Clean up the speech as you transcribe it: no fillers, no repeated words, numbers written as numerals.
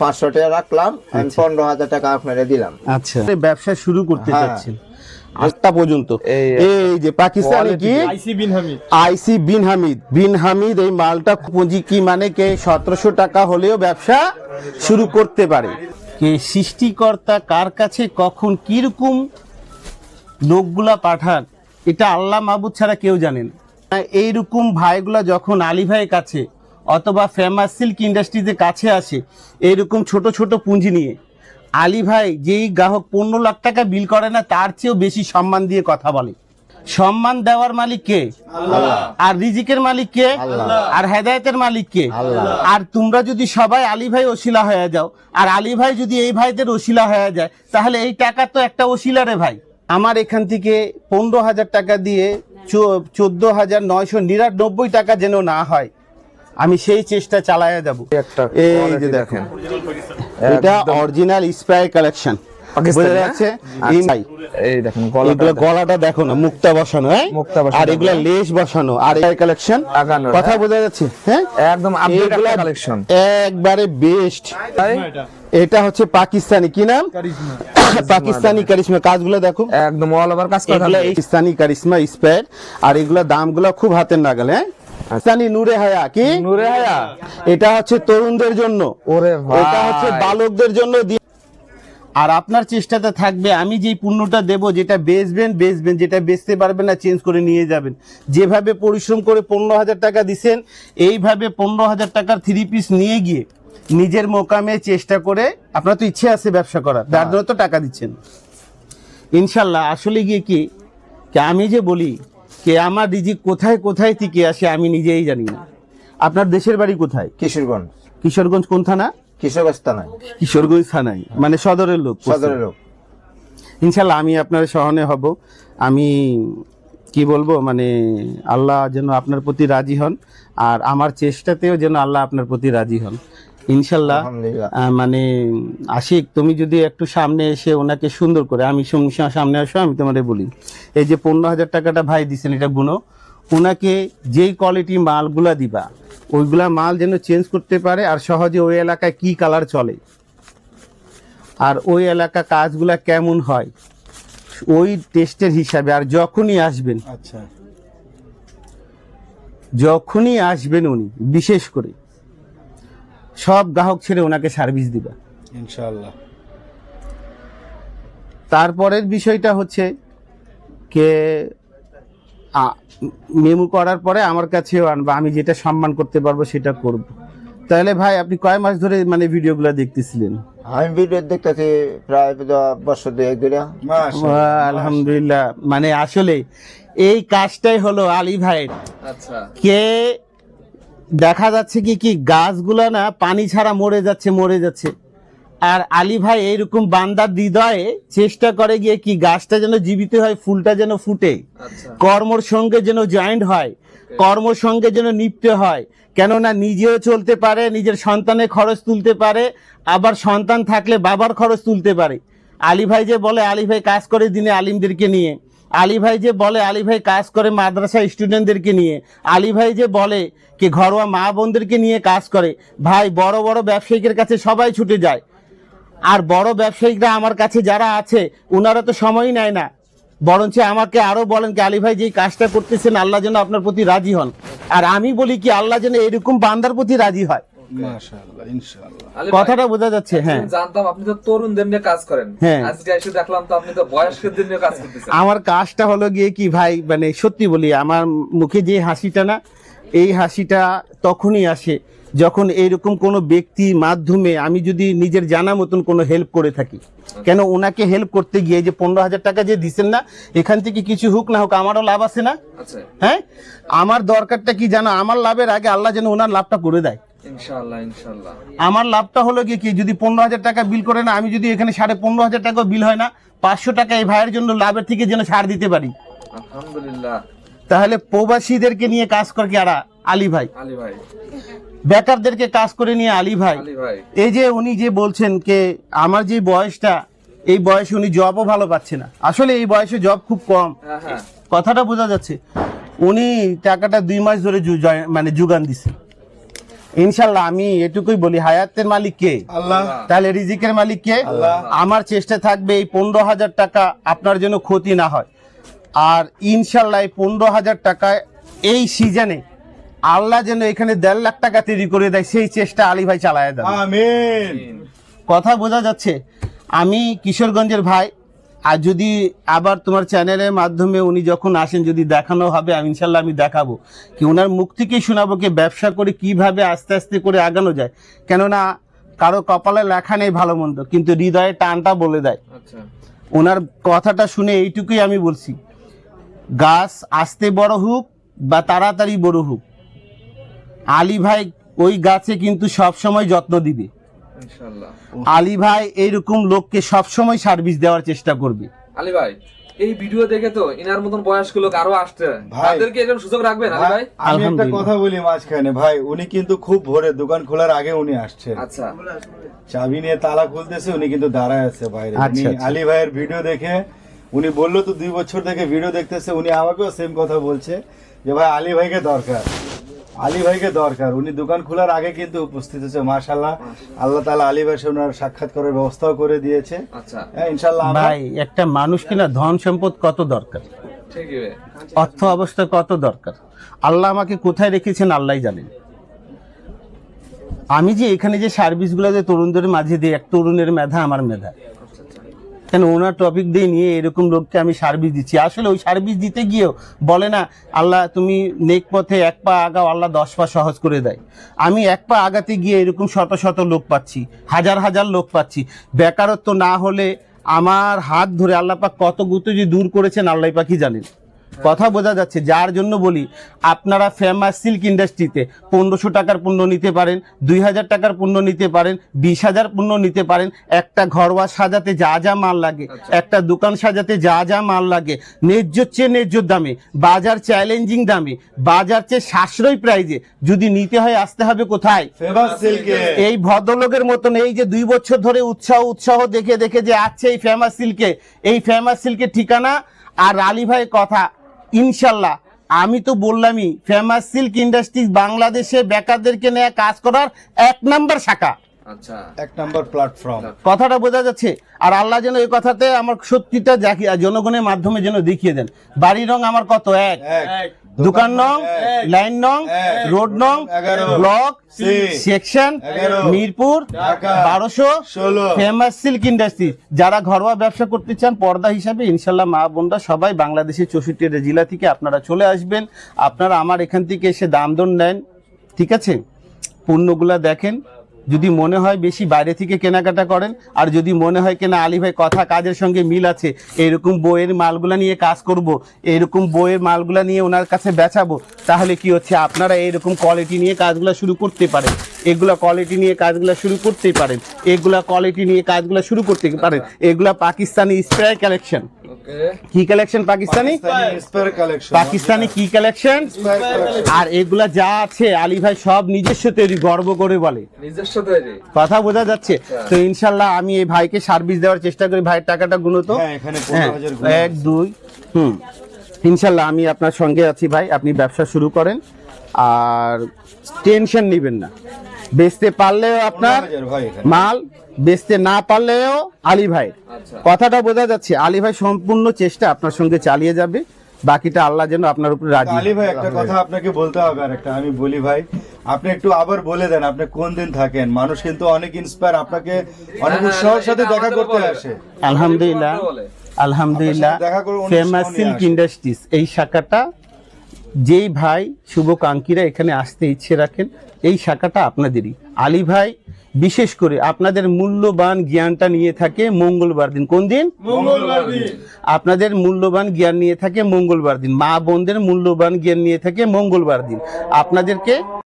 500 টাকা রাখলাম, আমি 15,000 টাকা আপনারে দিলাম। আচ্ছা, ব্যবসা শুরু করতে চাচ্ছেন 8টা পর্যন্ত। এই যে পাকিস্তানি কি আইসি বিন হামিদ এই মালটা পুঁজি কি মানে কে 1700 টাকা হলেও ব্যবসা শুরু করতে পারে। কে সৃষ্টিকর্তা কার কাছে কখন কিরকম লোকগুলা পাঠান এটা আল্লাহ মাহবুদ ছাড়া কেউ জানেন। এইরকম ভাইগুলা যখন আলী ভাইয়ের কাছে অথবা ফেমাস সিল্ক ইন্ডাস্ট্রিজের কাছে আসে এইরকম ছোট ছোট পুঁজি নিয়ে, আলী ভাই যেই গ্রাহক 15 লাখ টাকা বিল করে না তার চেয়েও বেশি সম্মান দিয়ে কথা বলে। সম্মান দেওয়ার মালিক কে? আল্লাহ। আর রিজিকের মালিক কে? আল্লাহ। আর হেদায়েতের মালিক কে? আল্লাহ। আর তোমরা যদি সবাই আলী ভাই ওসিলা হয়ে যাও, আর আলী ভাই যদি এই ভাইদের ওসিলা হয়ে যায়, তাহলে এই টাকা তো একটা ওসিলা রে ভাই। আমার এখান থেকে 15,000 টাকা দিয়ে 14,999 টাকা যেন না হয়, আমি সেই চেষ্টা চালায়া যাব। এই যে দেখেন, এটা অরিজিনাল স্পাই কালেকশন, বুঝা যাচ্ছে? এই দেখেন গলাটা দেখো না, মুক্তা বসানো, আর এগুলা লেস বসানো, আর এই কালেকশন কথা বোঝা যাচ্ছে। হ্যাঁ, একদম আপডেট কালেকশন, একবারে বেস্ট। এটা হচ্ছে পাকিস্তানি, কি নাম? পাকিস্তানি কারিশমা। কাজগুলো দেখো একদম অল ওভার কাজ করা, পাকিস্তানি কারিশমা স্পাই। আর এগুলা দামগুলো খুব হাতের নাগাল। হ্যাঁ, পাকিস্তানি নূরে হায়া, কি নূরে হায়া, এটা হচ্ছে তরুণদের জন্য, ওরে ভাই এটা হচ্ছে বালকদের জন্য। আর আপনার চেষ্টাতে থাকবে আমি যেই পণ্যটা দেব, যেটা বেচবেন, যেটা বেচতে পারবেন না চেঞ্জ করে নিয়ে যাবেন। যেভাবে পরিশ্রম করে 15,000 টাকা দিচ্ছেন, এইভাবে 15,000 টাকার 3 পিস নিয়ে গিয়ে নিজের মোকামে চেষ্টা করে, আপনার তো ইচ্ছে আছে ব্যবসা করার, তার জন্য তো টাকা দিচ্ছেন ইনশাল্লাহ। আসলে গিয়ে কি আমি যে বলি কে আমার রিজিক কোথায় কোথায় থেকে আসে আমি নিজেই জানি না। আপনার দেশের বাড়ি কোথায়? কিশোরগঞ্জ। কিশোরগঞ্জ কোন থানা? কিশোরগঞ্জ থানায়। কিশোরগঞ্জ থানায়, মানে সদরের লোক। সদরের লোক। ইনশাল্লাহ আমি আপনার সহনে হব। আমি কি বলবো, মানে আল্লাহ যেন আপনার প্রতি রাজি হন, আর আমার চেষ্টাতেও যেন আল্লাহ আপনার প্রতি রাজি হন ইনশাল্লাহ। মানে আশিক, তুমি যদি একটু সামনে এসে ওনাকে সুন্দর করে, আমি সামনে আসো, আমি তোমাদের বলি, এই যে 15,000 টাকাটা ভাই দিচ্ছেন, এটা গুনো, ওনাকে যেই কোয়ালিটি মালগুলা দিবা ওইগুলা মাল যেন চেঞ্জ করতে পারে, আর সহজে ওই এলাকায় কি কালার চলে আর ওই এলাকা কাজগুলা কেমন হয় ওই টেস্টের হিসাবে। আর যখনই আসবেন, আচ্ছা যখনই আসবেন উনি বিশেষ করে সব গ্রাহক ছেড়ে ওনাকে সার্ভিস দিবা ইনশাআল্লাহ। তারপরের বিষয়টা হচ্ছে কে মেমু করার পরে আমার কাছেও আনবা, আমি যেটা সম্মান করতে পারবো সেটা করব। তাহলে ভাই আপনি কয় মাস ধরে মানে ভিডিওগুলো দেখতেছিলেন? আমি ভিডিও দেখতেছি প্রায় বছর 2-1 ধরে। আলহামদুলিল্লাহ। মানে আসলে এই কাজটাই হলো আলী ভাইয়ের। আচ্ছা, কে দেখা যাচ্ছে কি গাছগুলা না পানি ছাড়া মরে যাচ্ছে, আর আলী ভাই এইরকম বান্দার হৃদয়ে চেষ্টা করে গিয়ে কি গাছটা যেন জীবিত হয়, ফুলটা যেন ফুটে, কর্মর সঙ্গে যেন জয়েন্ট হয়, কর্মর সঙ্গে যেন নিপ্তে হয়, কেননা নিজেও চলতে পারে, নিজের সন্তানের খরচ তুলতে পারে, আবার সন্তান থাকলে বাবার খরচ তুলতে পারে। আলী ভাই যে বলে আলী ভাই কাজ করে দিনে আলিমদেরকে নিয়ে, আলী ভাই যে বলে আলী ভাই কাজ করে মাদ্রাসা স্টুডেন্টদেরকে নিয়ে, আলী ভাই যে বলে কি ঘরোয়া মা বোনদেরকে নিয়ে কাজ করে। ভাই বড় বড় ব্যবসায়ীদের কাছে সবাই ছুটে যায়, আর বড় ব্যবসায়িকরা আমার কাছে যারা আছে ওনারা তো সময় নেয় না, বরঞ্চ আমাকে আরো বলেন কি আলী ভাই যে কাজটা করতেছেন আল্লাহ যেন আপনার প্রতি রাজি হন। আর আমি বলি কি আল্লাহ যেন এরকম বান্দার প্রতি রাজি হয়। মাশাআল্লাহ, ইনশাআল্লাহ। কথাটা বোঝা যাচ্ছে? হ্যাঁ, জানতাম আপনি তো তরুণদের নিয়ে কাজ করেন, আজকে এসে দেখলাম তো আপনি তো বয়স্কদের নিয়ে কাজ করতেছেন। আমার কাজটা হলো গিয়ে কি ভাই, মানে সত্যি বলি আমার মুখে যে হাসিটা না, এই হাসিটা তখনই আসে যখন এইরকম কোনো ব্যক্তির মাধ্যমে আমি যদি নিজের জানা মতন কোনো হেল্প করে থাকি। কেন ওনাকে হেল্প করতে গিয়ে যে 15,000 টাকা যে দিচ্ছেন না, এখান থেকে কিছু হোক না হোক আমারও লাভ আছে না? হ্যাঁ, আমার দরকারটা কি জানো, আমার লাভের আগে আল্লাহ যেন ওনার লাভটা করে দেয় ইনশাআল্লাহ। ইনশাআল্লাহ আমার লাভটা হলো কি যদি 15,000 টাকা বিল করে না, আমি যদি এখানে 15,500 টাকা বিল হয় না, 500 টাকা এই ভাইয়ের জন্য লাভের থেকে যেন ছাড় দিতে পারি আলহামদুলিল্লাহ। তাহলে প্রবাসীদেরকে নিয়ে কাজ করে কি আর আলী ভাই, বেকারদেরকে কাজ করে নিয়ে আলী ভাই। এই যে উনি যে বলছেন কে আমার যে বয়সটা, এই বয়সে উনি জবও ভালো পাচ্ছে না। আসলে এই বয়সে জব খুব কম, কথাটা বোঝা যাচ্ছে। উনি টাকাটা 2 মাস ধরে মানে যোগান দিচ্ছে, ইনশাল্লাহ আমি এটুকুই বলি, হায়াতের মালিক কে? আল্লাহ। তাহলে রিজিকের মালিক কে? আমার চেষ্টা থাকবে এই 15,000 টাকা আপনার জন্য ক্ষতি না হয়। আর ইনশাল্লাহ এই 15,000 টাকায় এই সিজনে আল্লাহ যেন এখানে 1.5 লাখ টাকা তৈরি করে দেয়, সেই চেষ্টা আলী ভাই চালায় দেন। আমিন। কথা বোঝা যাচ্ছে? আমি কিশোরগঞ্জের ভাই, আর যদি আবার তোমার চ্যানেলের মাধ্যমে উনি যখন আসেন, যদি দেখানো হবে, আমি ইনশাল্লাহ আমি দেখাবো, কি ওনার মুখ থেকেই শোনাবো কি ব্যবসা করে কিভাবে আস্তে আস্তে করে আগানো যায়। কেননা কারো কপালে লেখা নেই ভালো মন্দ, কিন্তু হৃদয়ে টানটা বলে দেয়। আচ্ছা, ওনার কথাটা শুনে এইটুকুই আমি বলছি, গাছ আস্তে বড় হোক বা তাড়াতাড়ি বড় হোক, আলী ভাই ওই গাছে কিন্তু সবসময় যত্ন দিবে। ইনশাআল্লাহ। আলী ভাই এইরকম লোককে সবসময় সার্ভিস দেওয়ার চেষ্টা করবে। আলী ভাই, এই ভিডিও দেখে তো ইনার মতন বয়স্ক লোক আরো আসছে, ভাই। তাদেরকে এরকম সুযোগ রাখবেন আলী ভাই? আমি একটা আলহামদুলিল্লাহ। কথা বলি মাঝখানে, ভাই উনি কিন্তু খুব ভোরে দোকান খোলার আগে উনি আসছে, আচ্ছা, চাবি নিয়ে তালা খুলতেছে, উনি কিন্তু দাঁড়ায় আছে বাইরে। আচ্ছা, উনি আচ্ছা। আলী ভাইয়ের ভিডিও দেখে উনি বললো তো 2 বছর থেকে ভিডিও দেখতেছে, উনি আমাকেও সেম কথা বলছে যে ভাই আলী ভাইকে দরকার, আলী ভাইকে দরকার। উনি দোকান খোলার আগে কিন্তু উপস্থিত হচ্ছে। মাশাআল্লাহ, আল্লাহ তাআলা আলী ভাইয়ের সাথে ওনার সাক্ষাৎ করার ব্যবস্থাও করে দিয়েছে। আচ্ছা, হ্যাঁ, ইনশাআল্লাহ আমরা ভাই একটা মানুষ কিনা ধন সম্পদ কত দরকার, ঠিকই ভাই। অর্থ অবস্থা কত দরকার, আল্লাহ আমাকে কোথায় রেখেছেন আল্লাহই জানেন। আমি যে এখানে যে সার্ভিসগুলো যে তরুণদের মাঝে দিই, এক তরুণের মেধা আমার মেধা, কেন ওনার টপিক দিয়ে নিয়ে এরকম লোককে আমি সার্ভিস দিচ্ছি। আসলে ওই সার্ভিস দিতে গিয়েও বলে না আল্লাহ তুমি নেক পথে 1 পা আগাও, আল্লাহ 10 পা সহজ করে দেয়। আমি 1 পা আগাতে গিয়ে এরকম শত শত লোক পাচ্ছি, হাজার হাজার লোক পাচ্ছি। বেকারত্ব না হলে আমার হাত ধরে আল্লাহ পাক কত গুতো যে দূর করেছেন আল্লাহ পাকই জানেন। কথা বোঝা যাচ্ছে? যার জন্য বলি, আপনারা ফেমাস সিল্ক ইন্ডাস্ট্রিতে 1500 টাকার পণ্য নিতে পারেন, 2000 টাকার পণ্য নিতে পারেন, 20,000 পণ্য নিতে পারেন। একটা ঘরোয়া সাজাতে যা যা মাল লাগে, একটা দোকান সাজাতে যা যা মাল লাগে, ন্যায্য চেয়ে ন্যায্য দামে, বাজার চ্যালেঞ্জিং দামে, বাজার চেয়ে সাশ্রয়ী প্রাইজে যদি নিতে হয়, আসতে হবে কোথায়? ফেমাস সিল্কে। এই ভদ্রলোকের মতন এই যে 2 বছর ধরে উৎসাহ দেখে দেখে যে আছে এই ফেমাস সিল্কে, এই ফেমাস সিল্কের ঠিকানা আর আলী ভাইয়ের কথা। ইনশাল্লাহ আমি তো বললামই, ফেমাস সিল্ক ইন্ডাস্ট্রিজ বাংলাদেশে বেকারদেরকে নিয়ে কাজ করার 1 নম্বর শাখা, আচ্ছা, 1 নম্বর প্ল্যাটফর্ম। কথাটা বোঝা যাচ্ছে? আর আল্লাহ যেন এই কথাতে আমার সত্যিটা জনগণের মাধ্যমে যেন দেখিয়ে দেন। বাড়ি রং আমার কত? 1, দোকান নং, লাইন নং, রোড নং, 11, block, section, 11, Mirpur, Dhaka, 1216, famous silk industry. যারা ঘরোয়া ব্যবসা করতে চান পর্দা হিসাবে, ইনশাল্লাহ মা বোনরা সবাই বাংলাদেশের 64টা জেলা থেকে আপনারা চলে আসবেন। আপনারা আমার এখান থেকে এসে দাম দর নেন, ঠিক আছে? পণ্যগুলা দেখেন, যদি মনে হয় বেশি বাইরে থেকে কেনাকাটা করেন, আর যদি মনে হয় কেনা আলী ভাই কথা কাজের সঙ্গে মিল আছে, এরকম বইয়ের মালগুলা নিয়ে কাজ করব, এরকম বইয়ের মালগুলা নিয়ে ওনার কাছে বেচাবো, তাহলে কি হচ্ছে, আপনারা এইরকম কোয়ালিটি নিয়ে কাজগুলো শুরু করতে পারেন। এগুলা কোয়ালিটি নিয়ে কাজগুলো শুরু করতেই পারেন, এগুলা কোয়ালিটি নিয়ে কাজগুলো শুরু করতে পারেন। এগুলা পাকিস্তানি স্প্রে কালেকশন। ওকে, কি collection? Pakistani spare collection. Pakistani কি কালেকশন? আর এগুলা যা আছে আলী ভাই সব নিজস্ব তৈরি, গর্ব করে বলে। নিজস্ব তৈরি। কথা বোঝা যাচ্ছে? তো ইনশাল্লাহ আমি এই ভাইকে সার্ভিস দেওয়ার চেষ্টা করি। ভাইয়ের টাকাটা গুনো তো। হ্যাঁ, এখানে হ্যাঁ, 15,000 গুণ 1 2 ইনশাল্লাহ আমি আপনার সঙ্গে আছি ভাই। আপনি ব্যবসা শুরু করেন আর টেনশন নেবেন না। বেচতে পারলেও আপনার 15,000 ভাই এখানে। মাল, বেচতে না পারলেও আলী ভাই। আচ্ছা, কথাটা বোঝা যাচ্ছে? আলী ভাই সম্পূর্ণ চেষ্টা আপনার সঙ্গে চালিয়ে যাবে, বাকিটা আল্লাহ যেন আপনার উপরে রাজি। আলী ভাই একটা কথা আপনাকে বলতে হবে, আর একটা আমি বলি ভাই, আপনি একটু আবার বলে দেন আপনি কোন দিন থাকেন। মানুষ কিন্তু অনেক ইন্সপায়ার, আপনাকে অনেক উৎসাহের সাথে দেখা করতে আসে। আলহামদুলিল্লাহ, আলহামদুলিল্লাহ। আপনার সাথে দেখা করে অনেক ফেমাস উৎসাহ নিয়ে সিল্ক আসে। ইন্ডাস্ট্রিজ এই শাখাটা, যেই ভাই শুভকাঙ্ক্ষীরা এখানে আসতে ইচ্ছে রাখেন, এই শাখাটা আপনাদেরই। আলী ভাই বিশেষ করে আপনাদের মূল্যবান জ্ঞানটা নিয়ে থাকে মঙ্গলবার দিন। কোন দিন? মঙ্গলবার দিন। আপনাদের মূল্যবান জ্ঞান নিয়ে থাকে মঙ্গলবার দিন। মা বোনদের মূল্যবান জ্ঞান নিয়ে থাকে মঙ্গলবার দিন। আপনাদেরকে